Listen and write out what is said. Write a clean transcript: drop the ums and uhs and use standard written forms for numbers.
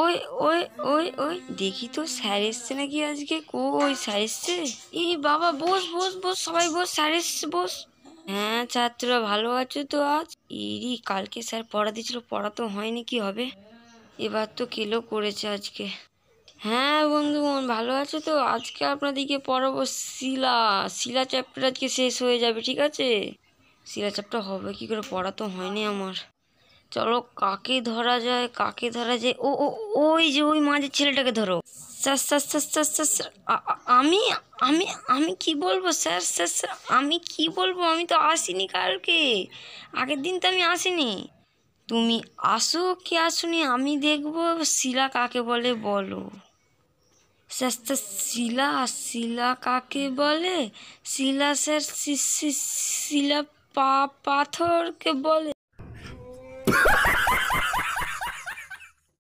ওই ওই ওই ওই দেখি তো স্যার এসছে নাকি আজকে। কই স্যার এসছে? এই বাবা, বস বস বস, সবাই বস, স্যার এসছে, বস। হ্যাঁ ছাত্ররা ভালো আছো তো? আজ ইরি কালকে স্যার পড়া দিয়েছিল, পড়া তো হয়নি, কি হবে এবার? তো কেলো করেছে আজকে। হ্যাঁ বন্ধুগণ, ভালো আছো তো? আজকে আপনাদেরকে পড়াবো শিলা। শিলা চ্যাপ্টার আজকে শেষ হয়ে যাবে, ঠিক আছে? শিলা চ্যাপ্টার হবে কি করে, পড়া তো হয়নি আমার। চলো কাকে ধরা যায়, কাকে ধরা যায়? ও ও, ওই যে ওই মাঝের ছেলেটাকে ধরো। Sir sir sir sir sir sir, আমি আমি আমি কি বলবো স্যার? স্যার স্যার আমি কি বলবো? আমি তো আসিনি কালকে, আগের দিন তো আমি আসিনি। তুমি আসো কি আসুনি আমি দেখবো। শিলা কাকে বলে বলো। স্যার স্যার, শিলা, শিলা কাকে বলে? শিলা স্যার, শিলা পাথরকে বলে।